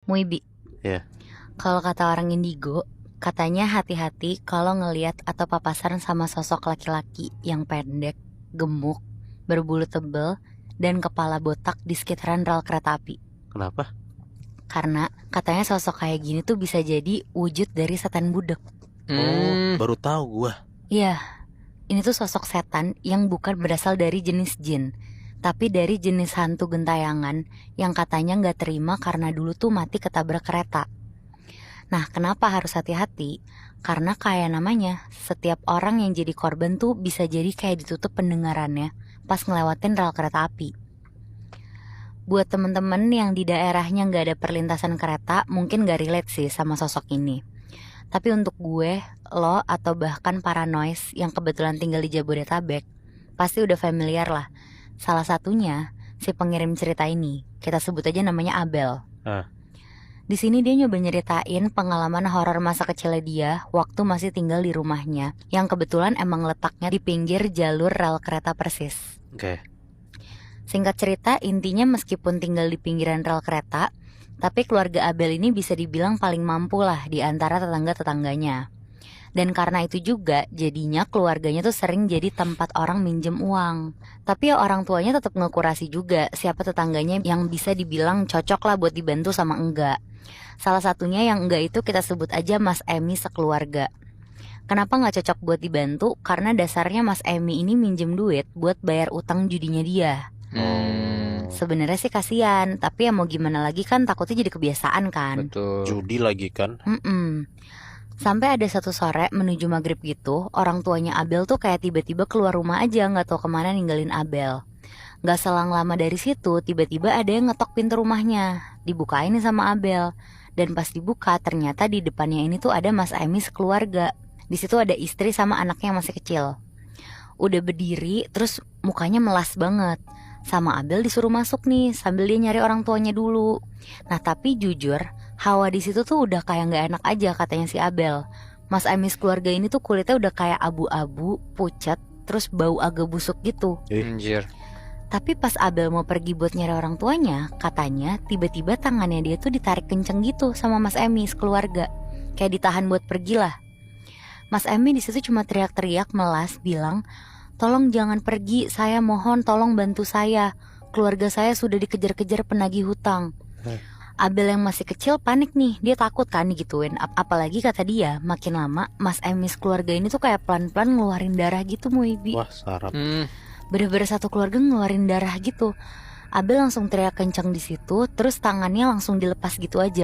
Muibi. Ya. Kalau kata orang indigo, katanya hati-hati kalau ngelihat atau papasan sama sosok laki-laki yang pendek, gemuk, berbulu tebal, dan kepala botak di sekitaran rel kereta api. Kenapa? Karena katanya sosok kayak gini tuh bisa jadi wujud dari setan budek. Oh, baru tahu gua. Iya, ini tuh sosok setan yang bukan berasal dari jenis jin, tapi dari jenis hantu gentayangan yang katanya nggak terima karena dulu tuh mati ketabrak kereta. Nah, kenapa harus hati-hati? Karena kayak namanya, setiap orang yang jadi korban tuh bisa jadi kayak ditutup pendengarannya pas ngelewatin rel kereta api. Buat temen-temen yang di daerahnya nggak ada perlintasan kereta, mungkin nggak relate sih sama sosok ini. Tapi untuk gue, lo, atau bahkan para noise yang kebetulan tinggal di Jabodetabek, pasti udah familiar lah. Salah satunya, si pengirim cerita ini, kita sebut aja namanya Abel. Di sini dia nyoba nyeritain pengalaman horor masa kecilnya dia waktu masih tinggal di rumahnya, yang kebetulan emang letaknya di pinggir jalur rel kereta persis. Oke. Singkat cerita, intinya meskipun tinggal di pinggiran rel kereta, tapi keluarga Abel ini bisa dibilang paling mampu lah di antara tetangga-tetangganya. Dan karena itu juga, jadinya keluarganya tuh sering jadi tempat orang minjem uang. Tapi ya orang tuanya tetap ngekurasi juga siapa tetangganya yang bisa dibilang cocok lah buat dibantu sama enggak. Salah satunya yang enggak itu kita sebut aja Mas Emi sekeluarga. Kenapa gak cocok buat dibantu? Karena dasarnya Mas Emi ini minjem duit buat bayar utang judinya dia. Sebenarnya sih kasihan, tapi ya mau gimana lagi kan takutnya jadi kebiasaan kan. Betul. Judi lagi kan. Sampai ada satu sore menuju maghrib gitu, orang tuanya Abel tuh kayak tiba-tiba keluar rumah aja, gak tahu kemana ninggalin Abel. Gak selang lama dari situ, tiba-tiba ada yang ngetok pintu rumahnya. Dibukain nih sama Abel. Dan pas dibuka, ternyata di depannya ini tuh ada Mas Emi sekeluarga. Di situ ada istri sama anaknya yang masih kecil. Udah berdiri, terus mukanya melas banget. Sama Abel disuruh masuk nih, sambil dia nyari orang tuanya dulu. Nah tapi jujur, hawa di situ tuh udah kayak nggak enak aja katanya si Abel. Mas Emi keluarga ini tuh kulitnya udah kayak abu-abu, pucat, terus bau agak busuk gitu. Anjir. Tapi pas Abel mau pergi buat nyari orang tuanya, katanya tiba-tiba tangannya dia tuh ditarik kenceng gitu sama Mas Emi sekeluarga, kayak ditahan buat pergi lah. Mas Emi di situ cuma teriak-teriak melas bilang, "Tolong jangan pergi, saya mohon tolong bantu saya. Keluarga saya sudah dikejar-kejar penagih hutang." Abel yang masih kecil panik nih, dia takut kan digituin. Apalagi kata dia, makin lama Mas Emis keluarga ini tuh kayak pelan-pelan ngeluarin darah gitu Muibi. Wah, sarap. Bener-bener satu keluarga ngeluarin darah gitu. Abel langsung teriak kencang di situ, terus tangannya langsung dilepas gitu aja.